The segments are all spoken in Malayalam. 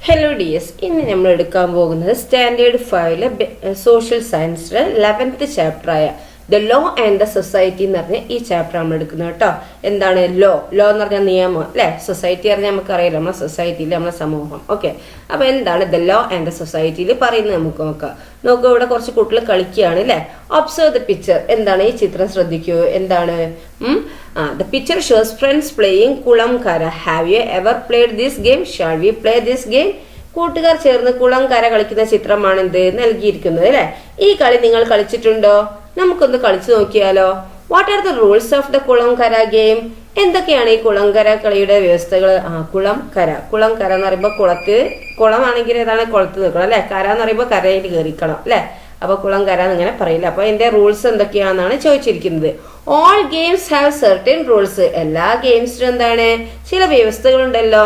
ഹലോ ഡിയസ്, ഇന്ന് നമ്മൾ എടുക്കാൻ പോകുന്നത് സ്റ്റാൻഡേർഡ് 5 സോഷ്യൽ സയൻസിലെ 11th ചാപ്റ്ററായ the law and the society എന്ന് പറഞ്ഞ ഈ ചാപ്റ്റർ നമ്മൾ എടുക്കുന്നത് കേട്ടോ. എന്താണ് ലോ എന്ന് പറഞ്ഞാൽ നിയമം അല്ലെ. സൊസൈറ്റി പറഞ്ഞാൽ നമുക്കറിയാലോ, നമ്മുടെ സൊസൈറ്റിയിൽ നമ്മുടെ സമൂഹം. ഓക്കെ, അപ്പൊ എന്താണ് ദ ലോ ആൻഡ് ദ സൊസൈറ്റിയിൽ പറയുന്നത് നമുക്ക് നോക്കാം. നോക്കൂ, ഇവിടെ കുറച്ച് കുട്ടികൾ കളിക്കുകയാണ് അല്ലെ. Observe the picture. എന്താണ് ഈ ചിത്രം ശ്രദ്ധിക്കൂ. എന്താണ് the picture shows friends playing കുളം കര. Have you ever played this game? Shall we play this game? കൂട്ടുകാർ ചേർന്ന് കുളം കര കളിക്കുന്ന ചിത്രമാണ് എന്ത് നൽകിയിരിക്കുന്നത് അല്ലെ. ഈ കളി നിങ്ങൾ കളിച്ചിട്ടുണ്ടോ? നമുക്കൊന്ന് കളിച്ചു നോക്കിയാലോ. What are the rules of the കുളം കര ഗെയിം? എന്തൊക്കെയാണ് ഈ കുളം കര കളിയുടെ വ്യവസ്ഥകൾ? കുളം കര എന്ന് പറയുമ്പോൾ കുളമാണെങ്കിൽ ഏതാണ് കുളത്ത് നിൽക്കണം അല്ലെ. കര എന്ന് പറയുമ്പോൾ കരയിൽ കയറിക്കണം അല്ലെ. അപ്പൊ കുളം കര എന്നിങ്ങനെ പറയില്ല. അപ്പൊ ഇതിന്റെ റൂൾസ് എന്തൊക്കെയാണെന്നാണ് ചോദിച്ചിരിക്കുന്നത്. All games have certain rules. എല്ലാ ഗെയിംസിനും എന്താണ് ചില വ്യവസ്ഥകളുണ്ടല്ലോ.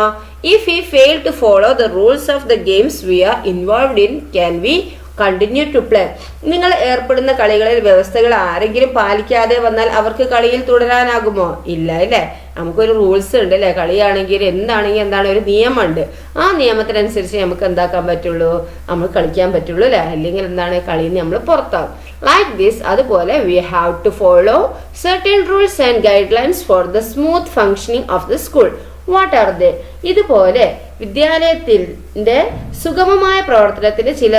If we fail to follow the rules of the games we are involved in can we continue to play. നിങ്ങൾ ഏർപ്പെടുന്ന കളികളിൽ വ്യവസ്ഥകൾ ആരെങ്കിലും പാലിക്കാതെ വന്നാൽ അവർക്ക് കളിയിൽ തുടരാനാകുമോ? ഇല്ല അല്ലേ. നമുക്കൊരു റൂൾസ് ഉണ്ട് അല്ലെ. കളിയാണെങ്കിൽ എന്താണ് ഒരു നിയമമുണ്ട്. ആ നിയമത്തിനനുസരിച്ച് നമുക്ക് എന്താക്കാൻ പറ്റുള്ളൂ, നമ്മൾ കളിക്കാൻ പറ്റുള്ളൂ അല്ലെ. അല്ലെങ്കിൽ എന്താണ് കളിയിൽ നിന്ന് നമ്മൾ പുറത്താവും. ലൈക്ക് ദിസ്, അതുപോലെ we have to follow certain rules and guidelines for the smooth functioning of the school. What are they? ഇതുപോലെ വിദ്യാലയത്തിന്റെ സുഗമമായ പ്രവർത്തനത്തിന് ചില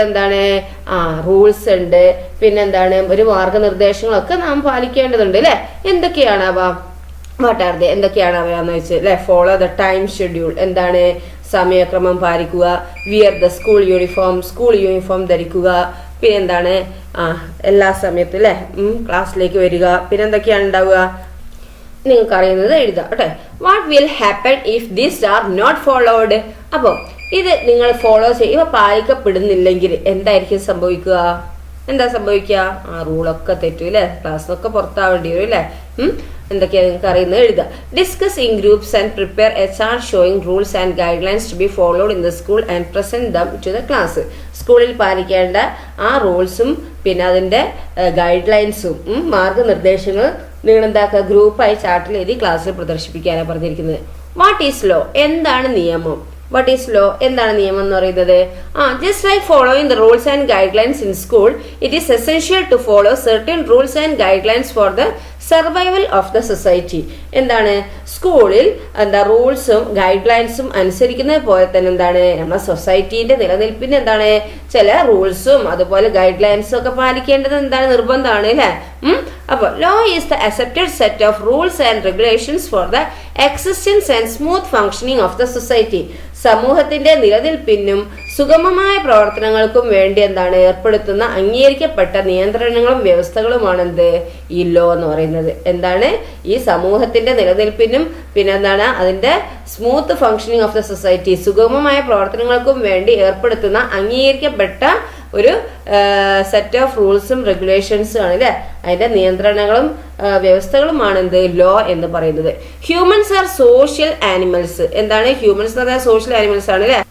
റൂൾസ് ഉണ്ട്. പിന്നെന്താണ് ഒരു മാർഗനിർദ്ദേശങ്ങളൊക്കെ നാം പാലിക്കേണ്ടതുണ്ട് അല്ലെ. എന്തൊക്കെയാണ് അവ? വാട്ട് ആർ ദേ? എന്തൊക്കെയാണ് അവയെന്ന് വെച്ച് അല്ലെ. Follow the time schedule. എന്താണ് സമയക്രമം പാലിക്കുക. വിയർ ദ സ്കൂൾ യൂണിഫോം ധരിക്കുക. പിന്നെന്താണ് എല്ലാ സമയത്തും അല്ലെ ക്ലാസ്സിലേക്ക് വരിക. പിന്നെന്തൊക്കെയാണ് ഉണ്ടാവുക? നിങ്ങൾക്ക് അറിയുന്നത് എഴുതാം കേട്ടെ. What will happen if this are not followed? അപ്പൊ ഇത് നിങ്ങൾ ഫോളോ ചെയ്യുക പാലിക്കപ്പെടുന്നില്ലെങ്കിൽ എന്തായിരിക്കും സംഭവിക്കുക? എന്താ സംഭവിക്കുക? റൂളൊക്കെ തെറ്റും അല്ലെ. ക്ലാസ്സിനൊക്കെ പുറത്താവേണ്ടി വരും അല്ലെ. എന്തൊക്കെയാ നിങ്ങൾക്ക് അറിയുന്നത് എഴുതുക. Discuss in groups and prepare a chart showing rules and guidelines to be followed in the school and present them to the class. സ്കൂളിൽ പാലിക്കേണ്ട ആ റൂൾസും പിന്നെ അതിന്റെ ഗൈഡ് ലൈൻസും മാർഗനിർദ്ദേശങ്ങളും നിങ്ങൾ എന്താക്കുക, ഗ്രൂപ്പായി ചാർട്ടിൽ എഴുതി ക്ലാസ്സിൽ പ്രദർശിപ്പിക്കാനാണ് പറഞ്ഞിരിക്കുന്നത്. What is law? എന്താണ് നിയമം? What is law? എന്താണ് നിയമം എന്ന് പറയുന്നത്? Just like following the rules and guidelines in school, it is essential to follow certain rules and guidelines for the survival of the society. എന്താണ് സ്കൂളിൽ റൂൾസും ഗൈഡ് ലൈൻസും അനുസരിക്കുന്നത് പോലെ തന്നെ എന്താണ് നമ്മുടെ സൊസൈറ്റീന്റെ നിലനിൽപ്പിന് എന്താണ് ചില റൂൾസും അതുപോലെ ഗൈഡ് ലൈൻസും ഒക്കെ പാലിക്കേണ്ടത് എന്താണ് നിർബന്ധമാണ് അല്ലെ. അപ്പൊ law is the accepted set of rules and regulations for the existence and smooth functioning of the society. സമൂഹത്തിന്റെ നിലനിൽപ്പിനും സുഗമമായ പ്രവർത്തനങ്ങൾക്കും വേണ്ടി ഏർപ്പെടുത്തുന്ന അംഗീകരിക്കപ്പെട്ട നിയന്ത്രണങ്ങളും വ്യവസ്ഥകളുമാണ് ഈ ലോ എന്ന് പറയുന്നത്. എന്താണ് ഈ സമൂഹത്തിന്റെ നിലനിൽപ്പിനും പിന്നെ അതിന്റെ smooth functioning of the society, സുഗമമായ പ്രവർത്തനങ്ങൾക്കും വേണ്ടി ഏർപ്പെടുത്തുന്ന അംഗീകരിക്കപ്പെട്ട ഒരു സെറ്റ് ഓഫ് റൂൾസും റെഗുലേഷൻസും ആണ് അല്ലെ. അതിന്റെ നിയന്ത്രണങ്ങളും വ്യവസ്ഥകളുമാണ് ലോ എന്ന് പറയുന്നത്. Humans are social animals. എന്താണ് ഹ്യൂമൻസ് എന്ന് പറഞ്ഞാൽ സോഷ്യൽ ആനിമൽസ് ആണ് അല്ലെ.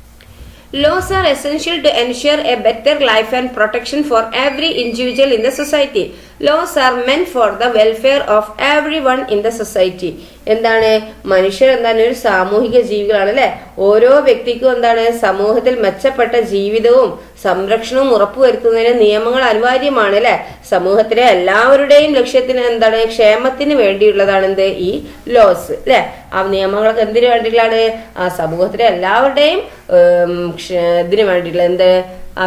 Laws are essential to ensure a better life and protection for every individual in the society. Laws are meant for the welfare of everyone in the society. എന്താണ് മനുഷ്യർ ഒരു സാമൂഹിക ജീവികളാണ് അല്ലെ. ഓരോ വ്യക്തിക്കും സമൂഹത്തിൽ മെച്ചപ്പെട്ട ജീവിതവും സംരക്ഷണവും ഉറപ്പുവരുത്തുന്നതിന് നിയമങ്ങൾ അനിവാര്യമാണ് അല്ലെ. സമൂഹത്തിലെ എല്ലാവരുടെയും ലക്ഷ്യത്തിന് ക്ഷേമത്തിന് വേണ്ടിയുള്ളതാണ് ഈ ലോസ് അല്ലെ. ആ നിയമങ്ങളൊക്കെ എന്തിനു വേണ്ടിയിട്ടുള്ളതാണ്? സമൂഹത്തിലെ എല്ലാവരുടെയും ഇതിന് വേണ്ടിയിട്ടുള്ള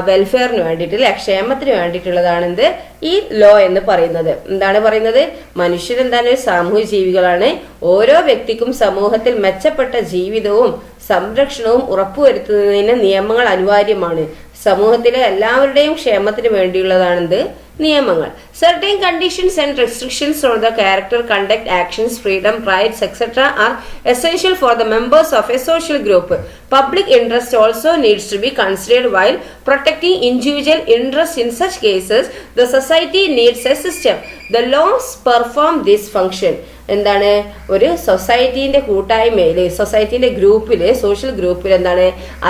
വെൽഫെയറിന് വേണ്ടിയിട്ട് അല്ലെ, ക്ഷേമത്തിന് വേണ്ടിയിട്ടുള്ളതാണ് ഈ ലോ എന്ന് പറയുന്നത്. എന്താണ് പറയുന്നത്? മനുഷ്യർ ഒരു സാമൂഹിക ജീവികളാണ്. ഓരോ വ്യക്തിക്കും സമൂഹത്തിൽ മെച്ചപ്പെട്ട ജീവിതവും സംരക്ഷണവും ഉറപ്പുവരുത്തുന്നതിന് നിയമങ്ങൾ അനിവാര്യമാണ്. സമൂഹത്തിലെ എല്ലാവരുടെയും ക്ഷേമത്തിന് വേണ്ടിയുള്ളതാണ് നിയമങ്ങൾ. Certain conditions and restrictions on the character, conduct, actions, freedom, rights, etc. are essential for the members of a social group. Public interest also needs to be considered while protecting individual interests. In such cases, the society needs a system. The laws perform this function. എന്താണ് ഒരു സൊസൈറ്റീന്റെ കൂട്ടായ്മയില്, സൊസൈറ്റീന്റെ ഗ്രൂപ്പില്, സോഷ്യൽ ഗ്രൂപ്പിൽ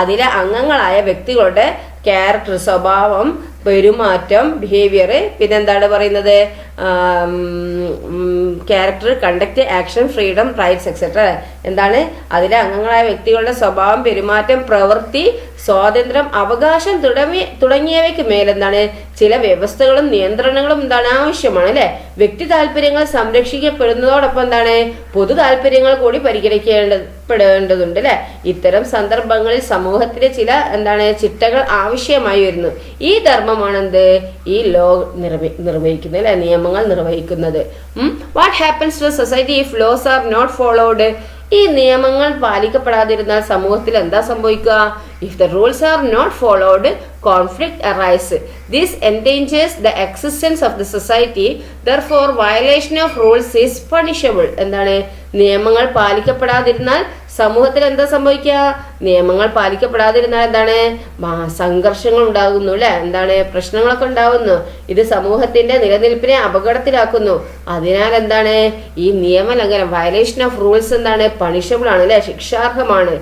അതിലെ അംഗങ്ങളായ വ്യക്തികളുടെ ക്യാരക്ടർ സ്വഭാവം, പെരുമാറ്റം, ബിഹേവിയർ, പിന്നെന്താണ് പറയുന്നത് character, conduct, action, freedom, rights etcetera. എന്താണ് അതിലെ അംഗങ്ങളായ വ്യക്തികളുടെ സ്വഭാവം, പെരുമാറ്റം, പ്രവൃത്തി, സ്വാതന്ത്ര്യം, അവകാശം തുടങ്ങിയവയ്ക്ക് മേലെന്താണ് ചില വ്യവസ്ഥകളും നിയന്ത്രണങ്ങളും എന്താണ് ആവശ്യമാണ് അല്ലെ. വ്യക്തി താല്പര്യങ്ങൾ സംരക്ഷിക്കപ്പെടുന്നതോടൊപ്പം എന്താണ് പൊതു താല്പര്യങ്ങൾ കൂടി പരിഗണിക്കേണ്ടതുണ്ട് അല്ലെ. ഇത്തരം സന്ദർഭങ്ങളിൽ സമൂഹത്തിലെ ചില എന്താണ് ചിട്ടകൾ ആവശ്യമായി വരുന്നു. ഈ ധർമ്മമാണ് എന്ത് ഈ ലോ നിർവഹിക്കുന്നത് അല്ലെ, നിയമങ്ങൾ നിർവഹിക്കുന്നത്. What happens to society if laws are not followed? ഈ നിയമങ്ങൾ പാലിക്കപ്പെടാതിരുന്നാൽ സമൂഹത്തിൽ എന്താ സംഭവിക്കുക? If the rules are not followed, conflict arise. This endangers the existence of the society. Therefore violation of rules is punishable. എന്താണ് നിയമങ്ങൾ പാലിക്കപ്പെടാതിരുന്നാൽ സമൂഹത്തിൽ എന്താ സംഭവിക്കുക? നിയമങ്ങൾ പാലിക്കപ്പെടാതിരുന്നാൽ എന്താണ് സംഘർഷങ്ങൾ ഉണ്ടാകുന്നു അല്ലെ, എന്താണ് പ്രശ്നങ്ങളൊക്കെ ഉണ്ടാകുന്നു. ഇത് സമൂഹത്തിന്റെ നിലനിൽപ്പിനെ അപകടത്തിലാക്കുന്നു. അതിനാൽ എന്താണ് ഈ നിയമലംഘനം, വയലേഷൻ ഓഫ് റൂൾസ് എന്താണ് പണിഷബിൾ ആണ് അല്ലെ, ശിക്ഷാർഹമാണ്.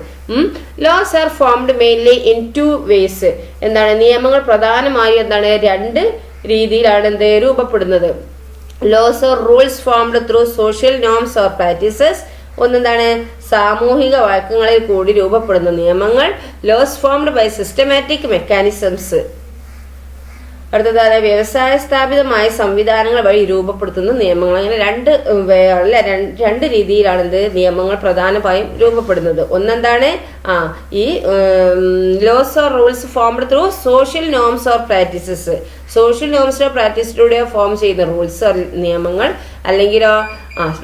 Laws are formed mainly in 2 ways. എന്താണ് നിയമങ്ങൾ പ്രധാനമായും എന്താണ് 2 രീതിയിലാണ് എന്ത് രൂപപ്പെടുന്നത്. Laws or rules formed through social norms or practices. ഒന്നെന്താണ് സാമൂഹിക വഴക്കങ്ങളിൽ കൂടി രൂപപ്പെടുന്ന നിയമങ്ങൾ. Laws formed by systematic mechanisms. അടുത്തതാണ് വ്യവസായ സ്ഥാപിതമായ സംവിധാനങ്ങൾ വഴി രൂപപ്പെടുത്തുന്ന നിയമങ്ങൾ. അങ്ങനെ 2 രീതിയിലാണ് എന്ത് നിയമങ്ങൾ പ്രധാനമായും രൂപപ്പെടുന്നത്. ഒന്നെന്താണ് ഈ laws or rules formed through social norms or practices. Social norms or പ്രാക്ടീസിലൂടെ ഫോം ചെയ്യുന്ന റൂൾസ് നിയമങ്ങൾ. അല്ലെങ്കിലോ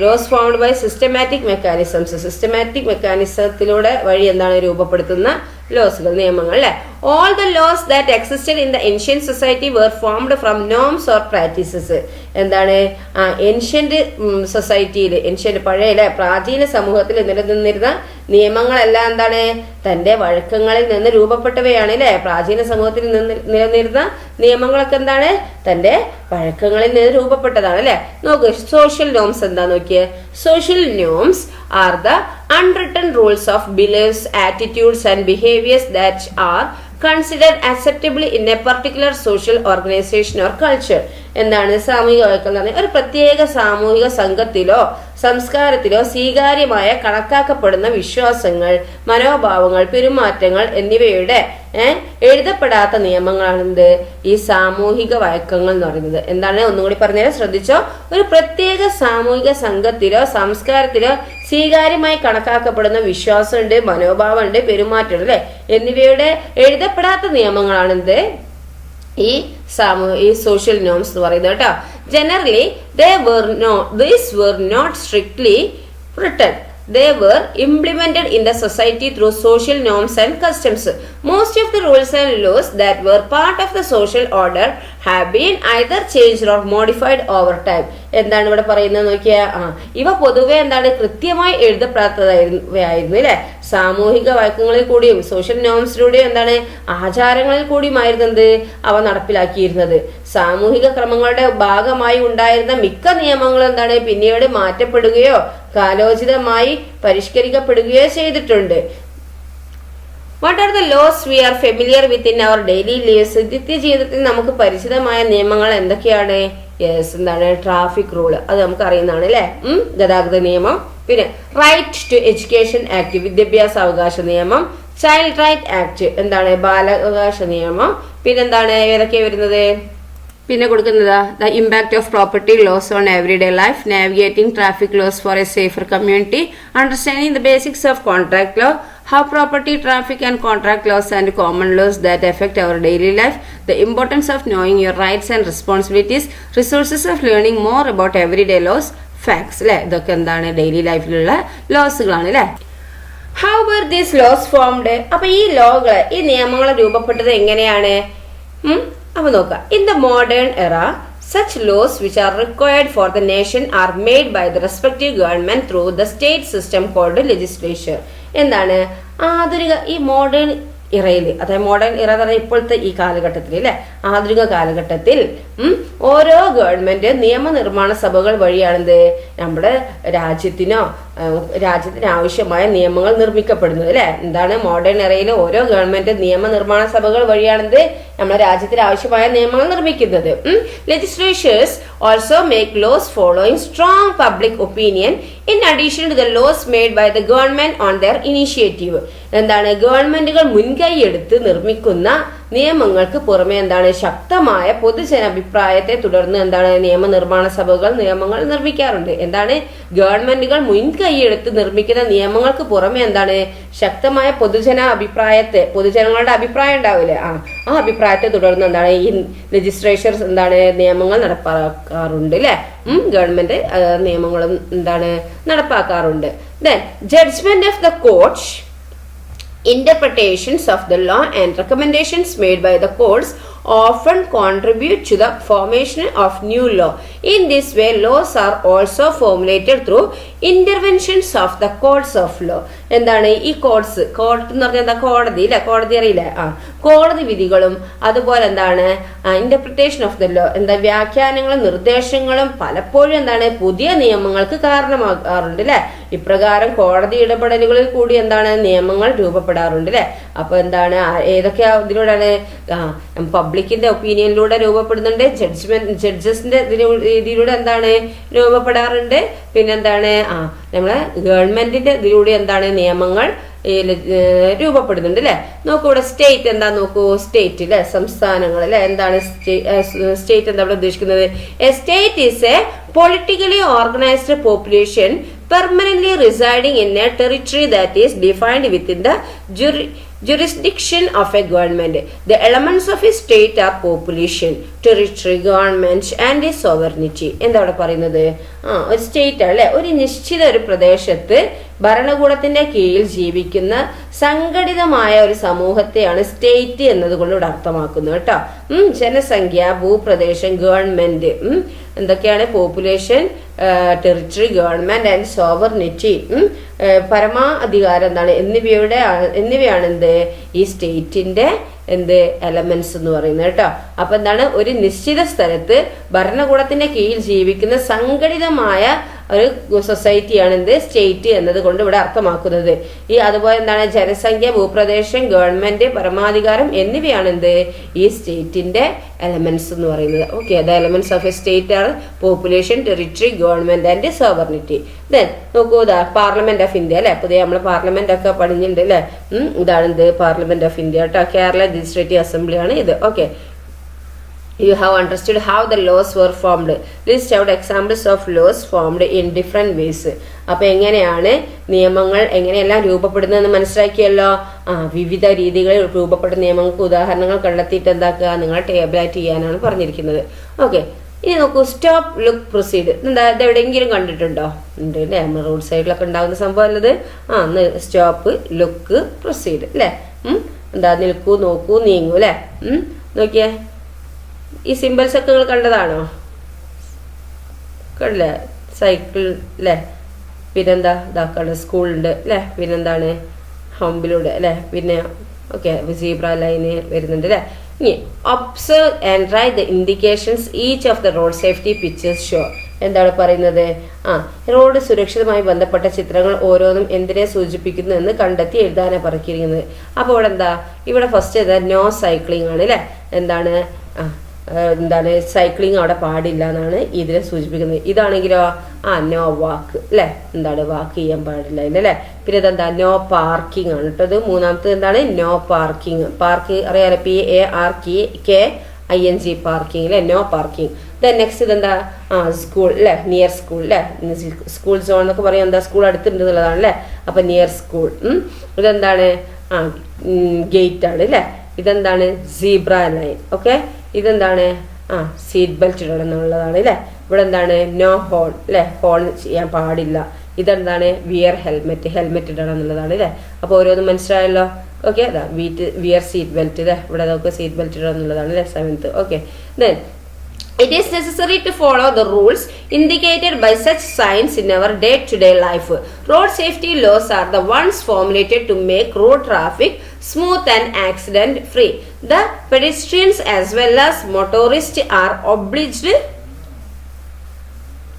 laws formed by systematic mechanisms. Systematic മെക്കാനിസത്തിലൂടെ വഴി എന്താണ് രൂപപ്പെടുത്തുന്ന ലോസുകൾ, നിയമങ്ങൾ അല്ലെ. All the laws that existed in the ancient society were formed from norms or practices. എന്താണ് ഏൻഷ്യന്റ് സൊസൈറ്റിയിൽ, ഏൻഷ്യന്റ് പഴയ അല്ലെ പ്രാചീന സമൂഹത്തിൽ നിലനിന്നിരുന്ന നിയമങ്ങളെല്ലാം എന്താണ് തന്റെ വഴക്കങ്ങളിൽ നിന്ന് രൂപപ്പെട്ടവയാണ് അല്ലെ. പ്രാചീന സമൂഹത്തിൽ നിലനിന്നിരുന്ന നിയമങ്ങളൊക്കെ എന്താണ് തന്റെ വഴക്കങ്ങളിൽ നിന്ന് രൂപപ്പെട്ടതാണ് അല്ലെ. നോക്ക് സോഷ്യൽ നോംസ് എന്താ നോക്കിയേ. Social norms are the unwritten rules of beliefs, attitudes and behaviors that are considered acceptable in a particular social organization or culture. എന്താണ് സാമൂഹിക വഴക്കം? ഒരു പ്രത്യേക സാമൂഹിക സംഘത്തിലോ സംസ്കാരത്തിലോ സ്വീകാര്യമായ കണക്കാക്കപ്പെടുന്ന വിശ്വാസങ്ങൾ, മനോഭാവങ്ങൾ, പെരുമാറ്റങ്ങൾ എന്നിവയുടെ എഴുതപ്പെടാത്ത നിയമങ്ങളാണ് എന്ത് ഈ സാമൂഹിക വഴക്കങ്ങൾ എന്ന് പറയുന്നത്. എന്താണ് ഒന്നുകൂടി പറഞ്ഞാൽ ശ്രദ്ധിച്ചോ. ഒരു പ്രത്യേക സാമൂഹിക സംഘത്തിലോ സംസ്കാരത്തിലോ സ്വീകാര്യമായി കണക്കാക്കപ്പെടുന്ന വിശ്വാസമുണ്ട്, മനോഭാവമുണ്ട്, പെരുമാറ്റം അല്ലെ എന്നിവയുടെ എഴുതപ്പെടാത്ത നിയമങ്ങളാണ് എന്ത് ഈ സോഷ്യൽ നോംസ് എന്ന് പറയുന്നത് കേട്ടോ. Generally these were not strictly written. They were implemented in the society through social norms and customs. Most of the rules and laws that were part of the social order have been either changed or modified over time. എന്താണ് ഇവിടെ പറയുന്നത് നോക്കിയാ ഇവ പൊതുവെ എന്താണ് കൃത്യമായി എഴുതപ്പെടാത്തതായിരുന്നു അല്ലെ. സാമൂഹിക വഴക്കങ്ങളിൽ കൂടിയും സോഷ്യൽ നോംസിലൂടെയും എന്താണ് ആചാരങ്ങളിൽ കൂടിയുമായിരുന്നു എന്ത് അവ നടപ്പിലാക്കിയിരുന്നത്. സാമൂഹിക ക്രമങ്ങളുടെ ഭാഗമായി ഉണ്ടായിരുന്ന മിക്ക നിയമങ്ങളും എന്താണ് പിന്നീട് മാറ്റപ്പെടുകയോ കാലോചിതമായി പരിഷ്കരിക്കപ്പെടുകയോ ചെയ്തിട്ടുണ്ട്. What are the laws we are familiar with in our daily lives? നിത്യജീവിതത്തിൽ നമുക്ക് പരിചിതമായ നിയമങ്ങൾ എന്തൊക്കെയാണ്? യെസ്, എന്താണ് ട്രാഫിക് റൂള്, അത് നമുക്ക് അറിയുന്നതാണ് അല്ലെ. ഗതാഗത നിയമം. പിന്നെ റൈറ്റ് ടു എഡ്യൂക്കേഷൻ ആക്ട്, വിദ്യാഭ്യാസ അവകാശ നിയമം. ചൈൽഡ് റൈറ്റ് ആക്ട്, എന്താണ് ബാലാവകാശ നിയമം. പിന്നെന്താണ് ഏതൊക്കെയാ വരുന്നത്? പിന്നെ കൊടുക്കുന്നത് the impact of property laws on everyday life, navigating traffic laws for a safer community, understanding the basics of contract law, how property, traffic and contract laws and common laws that affect our daily life, the importance of knowing your rights and responsibilities, resources of learning more about everyday laws, facts അല്ലെ. ഇതൊക്കെ എന്താണ് ഡെയിലി ലൈഫിലുള്ള ലോസുകളാണ് അല്ലെ. How were these laws formed? അപ്പൊ ഈ ലോകൾ, ഈ നിയമങ്ങൾ രൂപപ്പെട്ടത് എങ്ങനെയാണ്? അപ്പൊ നോക്കാം. In the modern era, such laws which are required for the nation are made by the respective government through the state system called legislature. എന്താണ് ആധുനിക ഈ മോഡേൺ ഇറയിൽ, അതായത് മോഡേൺ ഇറ എന്ന് പറഞ്ഞാൽ ഇപ്പോഴത്തെ ഈ കാലഘട്ടത്തിൽ അല്ലെ, ആധുനിക കാലഘട്ടത്തിൽ ഓരോ ഗവൺമെന്റ് നിയമനിർമ്മാണ സഭകൾ വഴിയാണെന്ത് നമ്മുടെ രാജ്യത്തിനോ രാജ്യത്തിന് ആവശ്യമായ നിയമങ്ങൾ നിർമ്മിക്കപ്പെടുന്നത് അല്ലെ. എന്താണ് മോഡേൺ എറയിൽ ഓരോ ഗവൺമെന്റ് നിയമനിർമ്മാണ സഭകൾ വഴിയാണെന്ത് നമ്മുടെ രാജ്യത്തിന് ആവശ്യമായ നിയമങ്ങൾ നിർമ്മിക്കുന്നത്. Legislatures also make laws following strong public opinion in addition to the laws made by the government on their initiative. എന്താണ് ഗവൺമെന്റുകൾ മുൻകൈ എടുത്ത് നിർമ്മിക്കുന്ന നിയമങ്ങൾക്ക് പുറമെ എന്താണ് ശക്തമായ പൊതുജനാഭിപ്രായത്തെ തുടർന്ന് എന്താണ് നിയമനിർമ്മാണ സഭകൾ നിയമങ്ങൾ നിർമ്മിക്കാറുണ്ട്. എന്താണ് ഗവൺമെന്റുകൾ മുൻകൈയെടുത്ത് നിർമ്മിക്കുന്ന നിയമങ്ങൾക്ക് പുറമെ എന്താണ് ശക്തമായ പൊതുജനങ്ങളുടെ അഭിപ്രായം ഉണ്ടാവില്ലേ, ആ അഭിപ്രായത്തെ തുടർന്ന് എന്താണ് ഈ ലെജിസ്ലേച്ചേഴ്സ് എന്താണ് നിയമങ്ങൾ നടപ്പാക്കാറുണ്ട് അല്ലെ. ഗവൺമെന്റ് നിയമങ്ങളും എന്താണ് നടപ്പാക്കാറുണ്ട്. Then judgement of the court, interpretations of the law and recommendations made by the courts often contribute to the formation of new law. In this way, laws are also formulated through interventions of the courts of law. എന്താണ് ഈ കോർട്ട് എന്ന് പറഞ്ഞാൽ എന്താ കോടതി അല്ലെ, കോടതി അറിയില്ലേ, കോടതി വിധികളും അതുപോലെ എന്താണ് ഇന്റർപ്രിട്ടേഷൻ ഓഫ് ദ ലോ എന്താ വ്യാഖ്യാനങ്ങളും നിർദ്ദേശങ്ങളും പലപ്പോഴും എന്താണ് പുതിയ നിയമങ്ങൾക്ക് കാരണമാകാറുണ്ട് അല്ലെ. ഇപ്രകാരം കോടതി ഇടപെടലുകളിൽ കൂടി എന്താണ് നിയമങ്ങൾ രൂപപ്പെടാറുണ്ട് അല്ലെ. അപ്പൊ എന്താണ് ഏതൊക്കെ ഇതിലൂടെയാണ് പബ്ലിക്കിന്റെ ഒപ്പീനിയനിലൂടെ രൂപപ്പെടുന്നുണ്ട്, ജഡ്ജസിന്റെ രീതിയിലൂടെ എന്താണ് രൂപപ്പെടാറുണ്ട്, പിന്നെന്താണ് നമ്മളെ ഗവൺമെന്റിന്റെ ഇതിലൂടെ എന്താണ് നിയമങ്ങൾ രൂപപ്പെടുന്നുണ്ട് അല്ലെ. നോക്കൂ ഇവിടെ സ്റ്റേറ്റ് എന്താ നോക്കൂ, സ്റ്റേറ്റ് അല്ലെ സംസ്ഥാനങ്ങൾ അല്ലെ. എന്താണ് സ്റ്റേറ്റ് എന്താ ഇവിടെ ഉദ്ദേശിക്കുന്നത്? A state is A politically organised population permanently residing in a territory that is defined within the jurisdiction of a government. The elements of a state are population, territory, government and sovereignty. എന്താ ഇവിടെ പറയുന്നത്? ഒരു സ്റ്റേറ്റ് അല്ലെ, ഒരു നിശ്ചിത ഒരു പ്രദേശത്ത് ഭരണകൂടത്തിന്റെ കീഴിൽ ജീവിക്കുന്ന സംഘടിതമായ ഒരു സമൂഹത്തെയാണ് സ്റ്റേറ്റ് എന്നതുകൊണ്ട് ഇവിടെ അർത്ഥമാക്കുന്നത് കേട്ടോ. ജനസംഖ്യ, ഭൂപ്രദേശം, ഗവൺമെന്റ് എന്തൊക്കെയാണ്? Population, territory, government and sovereignty, പരമാധികാരം എന്താണ് എന്നിവയാണ് എന്ത് ഈ സ്റ്റേറ്റിന്റെ എലമെന്റ്സ് എന്ന് പറയുന്നത് കേട്ടോ. അപ്പൊ എന്താണ് ഒരു നിശ്ചിത സ്ഥലത്ത് ഭരണകൂടത്തിന്റെ കീഴിൽ ജീവിക്കുന്ന സംഘടിതമായ ഒരു സൊസൈറ്റിയാണ് സ്റ്റേറ്റ് എന്നത് കൊണ്ട് ഇവിടെ അർത്ഥമാക്കുന്നത്. അതുപോലെ എന്താണ് ജനസംഖ്യ, ഭൂപ്രദേശം, ഗവൺമെന്റ്, പരമാധികാരം എന്നിവയാണ് ഈ സ്റ്റേറ്റിന്റെ എലമെന്റ്സ് എന്ന് പറയുന്നത്. Okay, the elements of a state are population, territory, government and sovereignty. Then നോക്കൂ പാർലമെന്റ് ഓഫ് ഇന്ത്യ അല്ലെ. പുതിയ നമ്മള് പാർലമെന്റ് ഒക്കെ പഠിച്ചിട്ടുണ്ട് അല്ലെ. ഇതാണ് പാർലമെന്റ് ഓഫ് ഇന്ത്യ കേട്ടോ. കേരള ലെജിസ്ലേറ്റീവ് അസംബ്ലി ആണ് ഇത്. Okay, you have understood how the laws were formed. List out examples of laws formed in different ways. അപ്പൊ എങ്ങനെയാണ് നിയമങ്ങൾ എങ്ങനെയെല്ലാം രൂപപ്പെടുന്നതെന്ന് മനസ്സിലാക്കിയല്ലോ. വിവിധ രീതികളിൽ രൂപപ്പെടുന്ന നിയമങ്ങൾക്ക് ഉദാഹരണങ്ങൾ കണ്ടെത്തിയിട്ട് എന്താക്കുക, നിങ്ങൾ ടേബിളായിട്ട് ചെയ്യാനാണ് പറഞ്ഞിരിക്കുന്നത്. ഓക്കെ, ഇനി നോക്കൂ സ്റ്റോപ്പ്, ലുക്ക്, പ്രൊസീഡ്. എന്താ ഇത് എവിടെയെങ്കിലും കണ്ടിട്ടുണ്ടോ? ഉണ്ട് അല്ലേ, നമ്മൾ റോഡ് സൈഡിലൊക്കെ ഉണ്ടാകുന്ന സംഭവം അല്ലത്. സ്റ്റോപ്പ്, ലുക്ക്, പ്രൊസീഡ് അല്ലേ. എന്താ നിൽക്കൂ, നോക്കൂ, നീങ്ങൂ അല്ലെ. നോക്കിയേ ഈ സിമ്പിൾസ് ഒക്കെ നിങ്ങൾ കണ്ടതാണോ? കണ്ടില്ലേ? സൈക്കിൾ അല്ലേ, പിന്നെന്താ ഇതാക്കാണ് സ്കൂളുണ്ട് അല്ലേ, പിന്നെന്താണ് ഹമ്പിലൂടെ അല്ലേ, പിന്നെ ഓക്കെ സീബ്ര ലൈന് വരുന്നുണ്ട് അല്ലേ. ഇനി observe and write the indications each of the road safety pictures show. എന്താണ് പറയുന്നത്? റോഡ് സുരക്ഷിതമായി ബന്ധപ്പെട്ട ചിത്രങ്ങൾ ഓരോന്നും എന്തിനെ സൂചിപ്പിക്കുന്നു എന്ന് കണ്ടെത്തി എഴുതാനാണ് പറഞ്ഞിരിക്കുന്നത്. അപ്പോൾ ഇവിടെ എന്താ, ഇവിടെ ഫസ്റ്റ് നോ സൈക്ലിംഗ് ആണ് അല്ലേ. എന്താണ് സൈക്ലിംഗ് അവിടെ പാടില്ല എന്നാണ് ഇതിനെ സൂചിപ്പിക്കുന്നത്. ഇതാണെങ്കിലോ നോ വാക്ക് അല്ലെ, എന്താണ് വാക്ക് ചെയ്യാൻ പാടില്ല അല്ലേ. പിന്നെ ഇതെന്താ നോ പാർക്കിംഗ് ആണ് കേട്ടോ. ഇത് മൂന്നാമത്തെ എന്താണ് നോ പാർക്കിംഗ്. പാർക്ക് അറിയാലോ, PARKING പാർക്കിംഗ് അല്ലെ, നോ പാർക്കിംഗ്. ദെൻ നെക്സ്റ്റ് ഇതെന്താ സ്കൂൾ അല്ലെ, നിയർ സ്കൂൾ അല്ലെ. സ്കൂൾ സോൺ എന്നൊക്കെ പറയാം, എന്താ സ്കൂൾ അടുത്തുണ്ട് എന്നുള്ളതാണ് അല്ലെ. അപ്പൊ നിയർ സ്കൂൾ. ഇതെന്താണ് ഗേറ്റ് ആണ് അല്ലെ. ഇതെന്താണ് സീബ്ര ലൈൻ. ഓക്കെ, ഇതെന്താണ് സീറ്റ് ബെൽറ്റ് ഇടണം എന്നുള്ളതാണ് അല്ലെ. ഇവിടെ എന്താണ് നോ ഹോൺ അല്ലെ, ഹോൺ ചെയ്യാൻ പാടില്ല. ഇതെന്താണ് വിയർ ഹെൽമെറ്റ്, ഹെൽമെറ്റ് ഇടണം എന്നുള്ളതാണ് അല്ലെ. അപ്പൊ ഓരോന്നും മനസ്സിലായല്ലോ. ഓക്കെ, അതാ വിയർ സീറ്റ് ബെൽറ്റ് ഇല്ലേ, ഇവിടെ നമുക്ക് സീറ്റ് ബെൽറ്റ് ഇടണം എന്നുള്ളതാണ് അല്ലെ, 7th. Okay, then it is necessary to follow the rules indicated by such signs in our day-to-day life. Road safety laws are the ones formulated to make road traffic smooth and accident-free. The pedestrians as well as motorists are obliged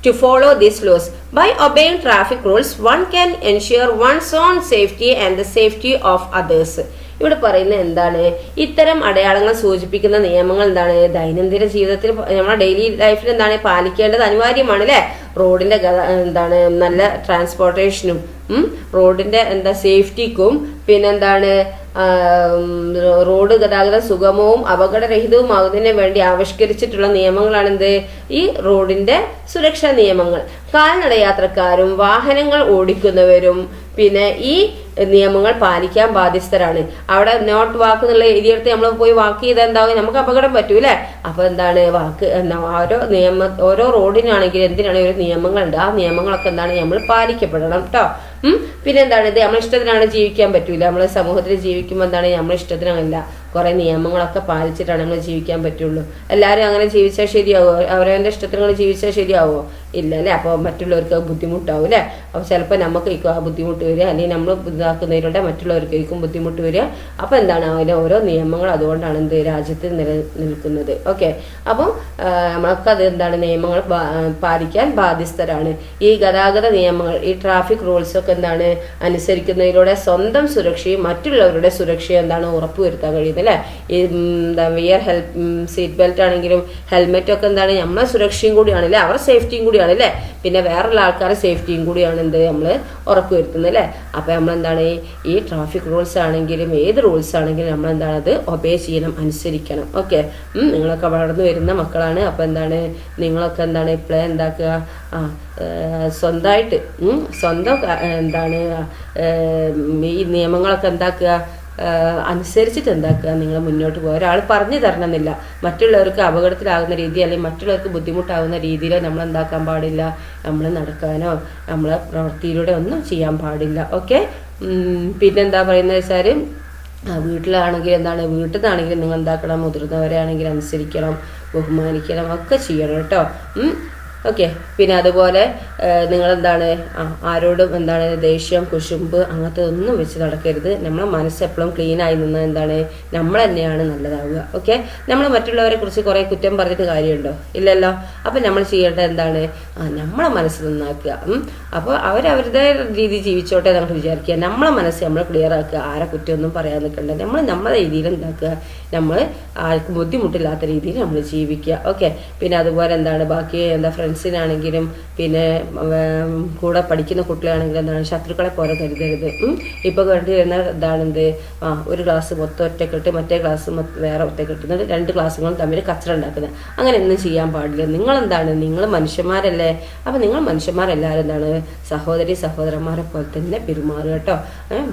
to follow these laws. By obeying traffic rules one can ensure one's own safety and the safety of others. ഇവിടെ പറയുന്നത് എന്താണ്? ഇത്തരം അടയാളങ്ങൾ സൂചിപ്പിക്കുന്ന നിയമങ്ങൾ എന്താണ്? ദൈനംദിന ജീവിതത്തിൽ നമ്മുടെ ഡെയിലി ലൈഫിൽ എന്താണ് പാലിക്കേണ്ടത് അനിവാര്യമാണ് അല്ലെ. റോഡിന്റെ എന്താണ് നല്ല ട്രാൻസ്പോർട്ടേഷനും റോഡിന്റെ സേഫ്റ്റിക്കും പിന്നെന്താണ് റോഡ് ഗതാഗതം സുഗമവും അപകടരഹിതവുമാകുന്നതിന് വേണ്ടി ആവിഷ്കരിച്ചിട്ടുള്ള നിയമങ്ങളാണ് എന്ത്? ഈ റോഡിന്റെ സുരക്ഷാ നിയമങ്ങൾ. കാൽനടയാത്രക്കാരും വാഹനങ്ങൾ ഓടിക്കുന്നവരും പിന്നെ ഈ നിയമങ്ങൾ പാലിക്കാൻ ബാധ്യസ്ഥരാണ്. അവിടെ നോട്ട് വാക്ക് എന്നുള്ള എഴുതിയെടുത്ത് നമ്മൾ പോയി വാക്ക് ചെയ്താൽ എന്താവും? നമുക്ക് അപകടം പറ്റൂലേ. അപ്പൊ എന്താണ് വാക്ക് ഓരോ റോഡിനാണെങ്കിലും എന്തിനാണെങ്കിലും ഒരു നിയമങ്ങളുണ്ട്. ആ നിയമങ്ങളൊക്കെ എന്താണ് നമ്മൾ പാലിക്കപ്പെടണം കേട്ടോ. പിന്നെ എന്താണ് ഇത് നമ്മളെ ഇഷ്ടത്തിനാണ് ജീവിക്കാൻ പറ്റൂല. നമ്മളെ സമൂഹത്തിൽ ജീവിക്കുമ്പോൾ എന്താണ് നമ്മളെ ഇഷ്ടത്തിനല്ല, കുറെ നിയമങ്ങളൊക്കെ പാലിച്ചിട്ടാണ് നമ്മൾ ജീവിക്കാൻ പറ്റുള്ളൂ. എല്ലാവരും അങ്ങനെ ജീവിച്ചാൽ ശരിയാവോ? അവരവന്റെ ഇഷ്ടത്തിനാണ് ജീവിച്ചാൽ ശരിയാവോ? ഇല്ല അല്ലെ. അപ്പോൾ മറ്റുള്ളവർക്ക് ബുദ്ധിമുട്ടാവും അല്ലെ. അപ്പോൾ ചിലപ്പോൾ നമുക്കായിരിക്കും ആ ബുദ്ധിമുട്ട് വരിക, അല്ലെങ്കിൽ നമ്മൾ ഇതാക്കുന്നതിലൂടെ മറ്റുള്ളവർക്കായിരിക്കും ബുദ്ധിമുട്ട് വരിക. അപ്പൊ എന്താണ് അതിലെ ഓരോ നിയമങ്ങൾ അതുകൊണ്ടാണ് എന്ത് രാജ്യത്ത് നിലനിൽക്കുന്നത്. ഓക്കെ, അപ്പം നമ്മൾക്കത് എന്താണ് നിയമങ്ങൾ പാലിക്കാൻ ബാധ്യസ്ഥരാണ്. ഈ ഗതാഗത നിയമങ്ങൾ ഈ ട്രാഫിക് റൂൾസ് ഒക്കെ എന്താണ് അനുസരിക്കുന്നതിലൂടെ സ്വന്തം സുരക്ഷയും മറ്റുള്ളവരുടെ സുരക്ഷയും എന്താണ് ഉറപ്പുവരുത്താൻ കഴിയുന്നത് അല്ലെ. ഈ വിയർ സീറ്റ് ബെൽറ്റ് ആണെങ്കിലും ഹെൽമെറ്റ് ഒക്കെ എന്താണ് നമ്മളെ സുരക്ഷയും കൂടിയാണ് അല്ലെ, അവരുടെ സേഫ്റ്റിയും കൂടിയാണ് അല്ലെ. പിന്നെ വേറെയുള്ള ആൾക്കാരുടെ സേഫ്റ്റിയും കൂടിയാണ് എന്ത് നമ്മൾ ഉറപ്പുവരുത്തുന്നത് അല്ലെ. അപ്പൊ നമ്മളെന്താണ് ഈ ട്രാഫിക് റൂൾസ് ആണെങ്കിലും ഏത് റൂൾസ് ആണെങ്കിലും നമ്മളെന്താണ് അത് ഒബേ ചെയ്യണം, അനുസരിക്കണം. ഓക്കെ, നിങ്ങളൊക്കെ വളർന്നു വരുന്ന മക്കളാണ്. അപ്പൊ എന്താണ് നിങ്ങളൊക്കെ എന്താണ് ഇപ്പോഴേ എന്താക്കുക സ്വന്തമായിട്ട് സ്വന്തം എന്താണ് ഈ നിയമങ്ങളൊക്കെ എന്താക്കുക അനുസരിച്ചിട്ട് എന്താക്കുക നിങ്ങൾ മുന്നോട്ട് പോകുക. ഒരാൾ പറഞ്ഞു തരണമെന്നില്ല. മറ്റുള്ളവർക്ക് അപകടത്തിലാകുന്ന രീതി അല്ലെങ്കിൽ മറ്റുള്ളവർക്ക് ബുദ്ധിമുട്ടാകുന്ന രീതിയിൽ നമ്മൾ എന്താക്കാൻ പാടില്ല, നമ്മൾ നടക്കാനോ നമ്മളെ പ്രവൃത്തിയിലൂടെ ഒന്നും ചെയ്യാൻ പാടില്ല. ഓക്കെ, പിന്നെന്താ പറയുന്നത് വെച്ചാൽ വീട്ടിലാണെങ്കിൽ എന്താണ് വീട്ടിൽ നിന്നാണെങ്കിലും നിങ്ങൾ എന്താക്കണം, മുതിർന്നവരെ ആണെങ്കിൽ അനുസരിക്കണം, ബഹുമാനിക്കണം, ഒക്കെ ചെയ്യണം കേട്ടോ. ഓക്കെ, പിന്നെ അതുപോലെ നിങ്ങളെന്താണ് ആരോടും എന്താണ് ദേഷ്യം കുശുമ്പ് അങ്ങനത്തെ ഒന്നും വെച്ച് നടക്കരുത്. നമ്മളെ മനസ്സ് എപ്പോഴും ക്ലീൻ ആയി നിന്നാൽ എന്താണ് നമ്മൾ തന്നെയാണ് നല്ലതാവുക. ഓക്കെ, നമ്മൾ മറ്റുള്ളവരെ കുറിച്ച് കുറേ കുറ്റം പറഞ്ഞിട്ട് കാര്യമുണ്ടോ? ഇല്ലല്ലോ. അപ്പം നമ്മൾ ചെയ്യേണ്ടത് എന്താണ് നമ്മളെ മനസ്സ് നന്നാക്കുക. അപ്പോൾ അവരവരുടെ രീതി ജീവിച്ചോട്ടെ നമുക്ക് വിചാരിക്കുക. നമ്മളെ മനസ്സ് നമ്മൾ ക്ലിയർ ആക്കുക. ആരെ കുറ്റമൊന്നും പറയാൻ നിൽക്കണ്ട. നമ്മൾ നമ്മളെ രീതിയിൽ എന്താക്കുക, നമ്മൾ ആർക്കും ബുദ്ധിമുട്ടില്ലാത്ത രീതിയിൽ നമ്മൾ ജീവിക്കുക. ഓക്കെ, പിന്നെ അതുപോലെ എന്താണ് ബാക്കി ഫ്രണ്ട്സിനാണെങ്കിലും പിന്നെ കൂടെ പഠിക്കുന്ന കുട്ടികളാണെങ്കിലും എന്താണ് ശത്രുക്കളെ പോലെ കരുതരുത്. ഇപ്പൊ കണ്ടുവരുന്ന ഇതാണെന്ത് ഒരു ക്ലാസ് മൊത്തം ഒറ്റക്കെട്ട് മറ്റേ ക്ലാസ് വേറെ ഒറ്റക്കെട്ടുന്നത്, രണ്ട് ക്ലാസ്സുകളും തമ്മിൽ കച്ചറ ഉണ്ടാക്കുന്നത്. അങ്ങനെ ഒന്നും ചെയ്യാൻ പാടില്ല. നിങ്ങളെന്താണ് നിങ്ങൾ മനുഷ്യന്മാരല്ലേ. അപ്പൊ നിങ്ങൾ മനുഷ്യന്മാരെല്ലാവരും എന്താണ് സഹോദരി സഹോദരന്മാരെ പോലെ തന്നെ പെരുമാറുക കേട്ടോ.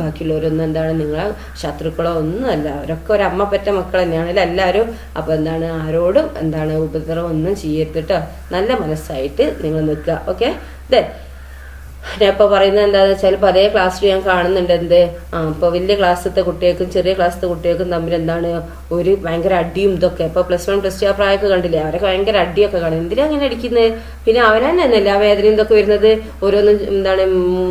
ബാക്കിയുള്ളവരൊന്നും എന്താണ് നിങ്ങളെ ശത്രുക്കളോ ഒന്നുമല്ല. അവരൊക്കെ ഒരു അമ്മ പെറ്റ മക്കൾ തന്നെയാണല്ലോ എല്ലാവരും. അപ്പൊ എന്താണ് ആരോടും എന്താണ് ഉപദ്രവം ഒന്നും ചെയ്യരുത് കേട്ടോ. നല്ല മനസ്സായിട്ട് നിങ്ങൾ നിൽക്കുക. ഓക്കെ, ഞാൻ ഇപ്പോൾ പറയുന്നത് എന്താണെന്ന് വെച്ചാൽ ഇപ്പോൾ അതേ ക്ലാസ്സിൽ ഞാൻ കാണുന്നുണ്ട് എന്ത് ഇപ്പോൾ വലിയ ക്ലാസ്സിലത്തെ കുട്ടികൾക്കും ചെറിയ ക്ലാസ്സിലത്തെ കുട്ടികൾക്കും തമ്മിൽ എന്താണ് ഒരു ഭയങ്കര അടിയും ഇതൊക്കെ. ഇപ്പോൾ +1 +2 ആ പ്രായമൊക്കെ കണ്ടില്ലേ, അവരൊക്കെ ഭയങ്കര അടിയൊക്കെ കാണും. എന്തിനാ അങ്ങനെ അടിക്കുന്നത്? പിന്നെ അവരാൻ തന്നെയല്ലേ ആ വേദനയും ഇതൊക്കെ വരുന്നത്. ഓരോന്നും എന്താണ്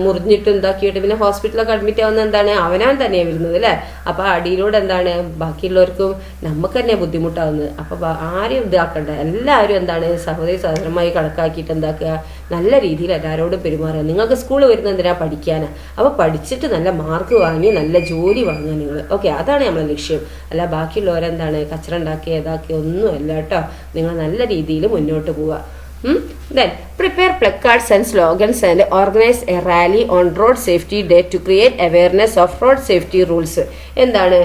മുറിഞ്ഞിട്ടും ഇതാക്കിയിട്ട് പിന്നെ ഹോസ്പിറ്റലൊക്കെ അഡ്മിറ്റ് ആവുന്ന എന്താണ് അവനാൻ തന്നെയാണ് വരുന്നത് അല്ലേ. അപ്പോൾ അടിയിലൂടെ എന്താണ് ബാക്കിയുള്ളവർക്കും നമുക്ക് തന്നെ ബുദ്ധിമുട്ടാവുന്നത്. അപ്പോൾ ആരും ഇതാക്കണ്ട, എല്ലാവരും എന്താണ് സഹോദരി സഹോദരമായി കണക്കാക്കിയിട്ട് എന്താക്കുക നല്ല രീതിയിൽ എല്ലാവരോടും പെരുമാറുക. നിങ്ങൾക്ക് സ്കൂളിൽ വരുന്നത് എന്തിനാ പഠിക്കാനാ. അപ്പോൾ പഠിച്ചിട്ട് നല്ല മാർക്ക് വാങ്ങി നല്ല ജോലി വാങ്ങുക നിങ്ങൾ. ഓക്കെ, അതാണ് നമ്മളെ ലക്ഷ്യം. അല്ല ബാക്കിയുള്ളവരെന്താണ് കച്ചറ ഉണ്ടാക്കി ഏതാക്കി ഒന്നുമല്ല കേട്ടോ. നിങ്ങൾ നല്ല രീതിയിൽ മുന്നോട്ട് പോവുക. Then prepare placards and slogans and organize a rally on road safety day to create awareness of road safety rules. എന്താണ്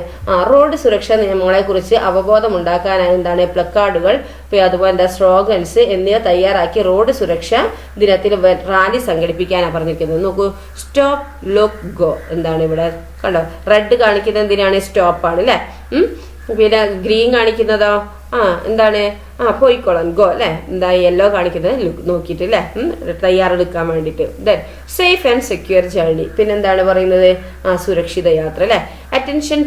റോഡ് സുരക്ഷാ നിയമങ്ങളെ കുറിച്ച് അവബോധം ഉണ്ടാക്കാനായി എന്താണ് പ്ലക്കാർഡുകൾ അതുപോലെ സ്ലോഗൻസ് എന്നിവ തയ്യാറാക്കി റോഡ് സുരക്ഷാ ദിനത്തിൽ റാലി സംഘടിപ്പിക്കാനാണ് പറഞ്ഞിരിക്കുന്നത്. നോക്കൂ, സ്റ്റോപ്പ് ലുക്ക് ഗോ. എന്താണ് ഇവിടെ കണ്ടോ, റെഡ് കാണിക്കുന്നത് എന്തിനാണ്? സ്റ്റോപ്പാണ് അല്ലേ. പിന്നെ ഗ്രീൻ കാണിക്കുന്നതോ എന്താണ് പോയിക്കോളാം ഗോ അല്ലെ. എന്താ യെല്ലോ കാണിക്കുന്നത് നോക്കിയിട്ട് അല്ലെ തയ്യാറെടുക്കാൻ വേണ്ടിയിട്ട്. Then safe and secure journey. പിന്നെന്താണ് പറയുന്നത് സുരക്ഷിത യാത്ര അല്ലെ. Attention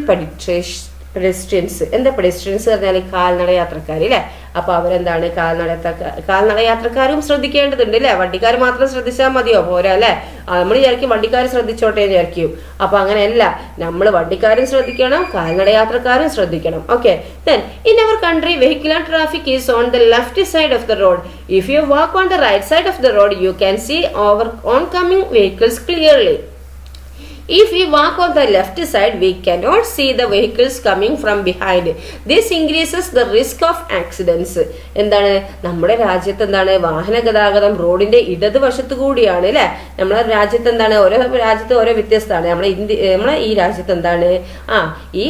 pedestrians. എന്താ പെഡസ്ട്രിയൻസ് പറഞ്ഞാൽ കാൽനട യാത്രക്കാർ അല്ലേ. അപ്പൊ അവരെന്താണ് കാൽനട യാത്രക്കാരും ശ്രദ്ധിക്കേണ്ടതുണ്ട് അല്ലെ. വണ്ടിക്കാർ മാത്രം ശ്രദ്ധിച്ചാൽ മതിയോ? പോരാ അല്ലെ. നമ്മൾ വിചാരിക്കും വണ്ടിക്കാർ ശ്രദ്ധിച്ചോട്ടെ എന്ന് വിചാരിക്കും. അപ്പൊ അങ്ങനെയല്ല, നമ്മൾ വണ്ടിക്കാരും ശ്രദ്ധിക്കണം, കാൽനട യാത്രക്കാരും ശ്രദ്ധിക്കണം. Okay. Then in our country vehicular traffic is on the left side of the road. If you walk on the right side of the road you can see our oncoming vehicles clearly. If we walk on the left side, we cannot see the vehicles coming from behind. This increases the risk of accidents. എന്താണ് നമ്മുടെ രാജ്യത്ത് എന്താണ് വാഹന ഗതാഗതം റോഡിന്റെ ഇടതുവശത്ത് കൂടിയാണ് അല്ലെ. നമ്മുടെ രാജ്യത്ത് എന്താണ് ഓരോ രാജ്യത്ത് ഓരോ വ്യത്യസ്തമാണ്. നമ്മളെ ഈ രാജ്യത്ത് എന്താണ് ഈ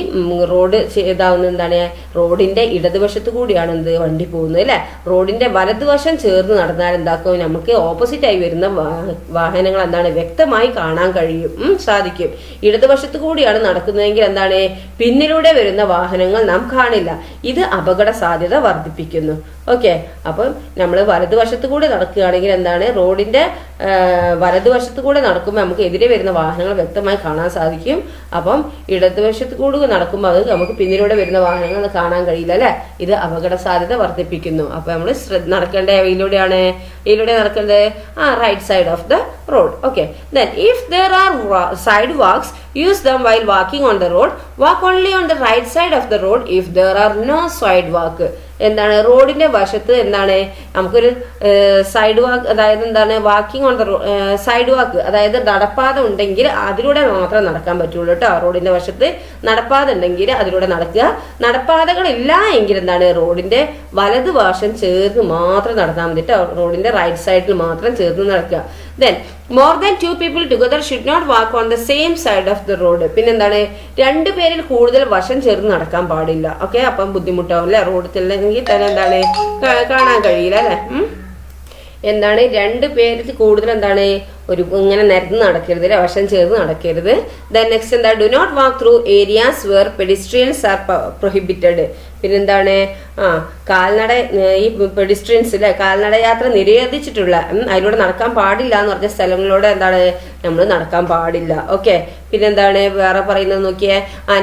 റോഡ് ഇതാവുന്നത് എന്താണ് റോഡിന്റെ ഇടതുവശത്ത് കൂടിയാണ് എന്ത് വണ്ടി പോകുന്നത് അല്ലെ. റോഡിന്റെ വലതുവശം ചേർന്ന് നടന്നാൽ എന്താക്കും നമുക്ക് ഓപ്പോസിറ്റ് ആയി വരുന്ന വാഹനങ്ങൾ എന്താണ് വ്യക്തമായി കാണാൻ കഴിയും, സാധിക്കും. ഇടതുവശത്ത് കൂടിയാണ് നടക്കുന്നതെങ്കിൽ എന്താണ് പിന്നിലൂടെ വരുന്ന വാഹനങ്ങൾ നാം കാണില്ല. ഇത് അപകട സാധ്യത വർദ്ധിപ്പിക്കുന്നു. ഓക്കെ. അപ്പം നമ്മൾ വലതുവശത്ത് കൂടെ നടക്കുകയാണെങ്കിൽ എന്താണ് റോഡിന്റെ വലതുവശത്ത് കൂടെ നടക്കുമ്പോൾ നമുക്ക് എതിരെ വരുന്ന വാഹനങ്ങൾ വ്യക്തമായി കാണാൻ സാധിക്കും. അപ്പം ഇടതുവശത്ത് കൂടെ നടക്കുമ്പോൾ അത് നമുക്ക് പിന്നിലൂടെ വരുന്ന വാഹനങ്ങൾ കാണാൻ കഴിയില്ല അല്ലെ. ഇത് അപകട സാധ്യത വർദ്ധിപ്പിക്കുന്നു. അപ്പൊ നമ്മൾ നടക്കേണ്ട ഇതിലൂടെ നടക്കേണ്ടത് right side of the road. Okay. Then if there are sidewalks, use them while walking on the road. Walk only on the right side of the road if there are no sidewalk. എന്താണ് റോഡിന്റെ വശത്ത് എന്താണ് നമുക്കൊരു സൈഡ് വാക്ക്, അതായത് എന്താണ് വാക്കിംഗ് ഓൺ ദ സൈഡ് വാക്ക്, അതായത് നടപ്പാത ഉണ്ടെങ്കിൽ അതിലൂടെ മാത്രം നടക്കാൻ പറ്റുള്ളൂ കേട്ടോ. റോഡിന്റെ വശത്ത് നടപ്പാത ഉണ്ടെങ്കിൽ അതിലൂടെ നടക്കുക. നടപ്പാതകൾ ഇല്ല എങ്കിൽ എന്താണ് റോഡിന്റെ വലതുവശം ചേർന്ന് മാത്രം നടന്നാൽ മതി കേട്ടോ. റോഡിന്റെ റൈറ്റ് സൈഡിൽ മാത്രം ചേർന്ന് നടക്കുക. Then more than 2 people together should not walk on the same side of the road. പിന്നെന്താണ് 2 പേരിൽ കൂടുതൽ വശം ചേർന്ന് നടക്കാൻ പാടില്ല. ഓക്കെ. അപ്പം ബുദ്ധിമുട്ടാവും അല്ലെ. റോഡിൽ തന്നെ എന്താണ് കാണാൻ കഴിയില്ല അല്ലെ. എന്താണ് 2 പേരിൽ കൂടുതൽ എന്താണ് ഇങ്ങനെ നിരന്ന് നടക്കരുത്, വശം ചേർന്ന് നടക്കരുത്. Then next എന്താ do not walk through areas where pedestrians are prohibited. പിന്നെന്താണ് ഈ പെഡിസ്ട്രിയൻസ് അല്ലെ കാൽനട യാത്ര നിരോധിച്ചിട്ടുള്ള അതിലൂടെ നടക്കാൻ പാടില്ല എന്ന് പറഞ്ഞ സ്ഥലങ്ങളിലൂടെ എന്താണ് നമ്മൾ നടക്കാൻ പാടില്ല. ഓക്കെ. പിന്നെന്താണ് വേറെ പറയുന്നത് നോക്കിയേ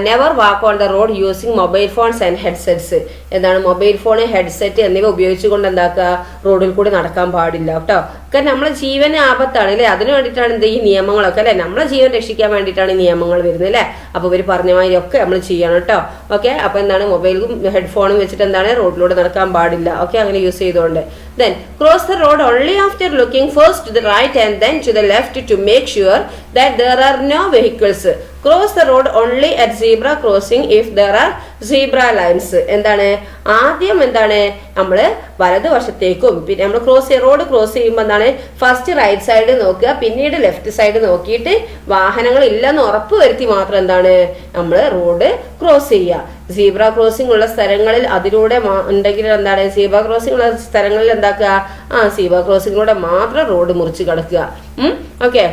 never walk on the road using mobile phones and headsets. എന്താണ് മൊബൈൽ ഫോൺ, ഹെഡ്സെറ്റ് എന്നിവ ഉപയോഗിച്ചുകൊണ്ട് എന്താക്കുക റോഡിൽ കൂടി നടക്കാൻ പാടില്ല കേട്ടോ. കാരണം നമ്മളെ ജീവന് ആപത്താണ് അല്ലെ. അതിന് വേണ്ടിയിട്ടാണ് ഈ നിയമങ്ങളൊക്കെ അല്ലെ. നമ്മളെ ജീവൻ രക്ഷിക്കാൻ വേണ്ടിയിട്ടാണ് ഈ നിയമങ്ങൾ വരുന്നത് അല്ലെ. അപ്പൊ ഇവർ പറഞ്ഞ മാതിരി ഒക്കെ നമ്മൾ ചെയ്യണം കേട്ടോ. ഓക്കെ. അപ്പൊ എന്താണ് മൊബൈലും ഹെഡ്ഫോണും വെച്ചിട്ട് എന്താണ് റോഡിലൂടെ നടക്കാൻ പാടില്ല. ഓക്കെ. അങ്ങനെ യൂസ് ചെയ്തുകൊണ്ട് then cross the road only after looking first to the right and then to the left to make sure that there are no vehicles. Cross the road only at zebra crossing if there are zebra lines. എന്താണ് ആദ്യം എന്താണ് നമ്മള് വലതുവശത്തേക്കും പിന്നെ നമ്മൾ റോഡ് ക്രോസ് ചെയ്യുമ്പോൾ എന്താണ് ഫസ്റ്റ് റൈറ്റ് സൈഡ് നോക്കുക, പിന്നീട് ലെഫ്റ്റ് സൈഡ് നോക്കിയിട്ട് വാഹനങ്ങൾ ഇല്ലെന്ന് ഉറപ്പ് വരുത്തി മാത്രം എന്താണ് നമ്മൾ റോഡ് ക്രോസ് ചെയ്യുക. സീബ്ര ക്രോസിംഗ് ഉള്ള സ്ഥലങ്ങളിൽ അതിലൂടെ ഉണ്ടെങ്കിൽ എന്താണ് സീബ്ര ക്രോസിംഗ് ഉള്ള സ്ഥലങ്ങളിൽ എന്താക്കുക സീബ്ര ക്രോസിംഗിലൂടെ മാത്രം റോഡ് മുറിച്ച് കടക്കുക. ഓക്കെ.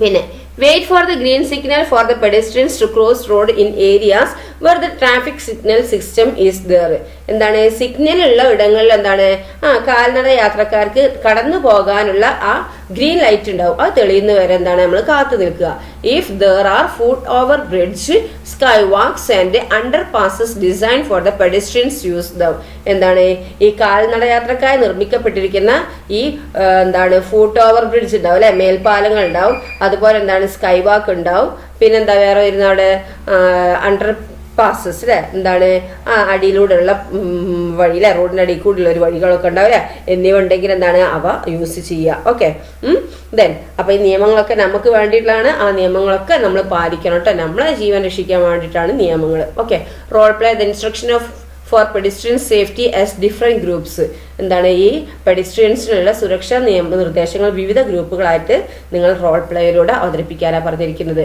പിന്നെ wait for the green signal for the pedestrians to cross road in areas where the traffic signal system is there. എന്താണ് സിഗ്നൽ ഉള്ള ഇടങ്ങളിൽ എന്താണ് കാൽനട യാത്രക്കാർക്ക് കടന്നു പോകാനുള്ള ഗ്രീൻ ലൈറ്റ് ഉണ്ടാവും. അത് തെളിയുന്ന വരെ എന്താണ് നമ്മൾ കാത്തു നിൽക്കുക. If there are foot over bridge, skywalks and underpasses designed for the pedestrians use them. എന്താണ് ഈ കാൽനട യാത്രക്കായി നിർമ്മിക്കപ്പെട്ടിരിക്കുന്ന ഈ എന്താണ് ഫൂട്ട് ഓവർ ബ്രിഡ്ജ് ഉണ്ടാവും അല്ലെ, മേൽപ്പാലങ്ങൾ ഉണ്ടാവും. അതുപോലെ എന്താണ് സ്കൈ വാക്ക് ഉണ്ടാവും. പിന്നെന്താ വേറെ വരുന്ന അവിടെ അണ്ടർ പാസസ് അല്ലെ, എന്താണ് അടിയിലൂടെയുള്ള വഴി അല്ലെ, റോഡിന്റെ അടിയിൽ കൂടെയുള്ള ഒരു വഴികളൊക്കെ ഉണ്ടാവും അല്ലെ, എന്നിവ ഉണ്ടെങ്കിൽ എന്താണ് അവ യൂസ് ചെയ്യുക. ഓക്കെ. ദെൻ അപ്പൊ ഈ നിയമങ്ങളൊക്കെ നമുക്ക് വേണ്ടിയിട്ടുള്ളതാണ്. ആ നിയമങ്ങളൊക്കെ നമ്മൾ പാലിക്കണം കേട്ടോ. നമ്മളെ ജീവൻ രക്ഷിക്കാൻ വേണ്ടിയിട്ടാണ് നിയമങ്ങൾ. Okay. Role play the instruction of for pedestrian safety as different groups. എന്താണ് ഈ പെഡിസ്ട്രിയൻസിനുള്ള സുരക്ഷാ നിർദ്ദേശങ്ങൾ വിവിധ ഗ്രൂപ്പുകളായിട്ട് നിങ്ങൾ റോൾ പ്ലേയിലൂടെ അവതരിപ്പിക്കാനാണ് പറഞ്ഞിരിക്കുന്നത്.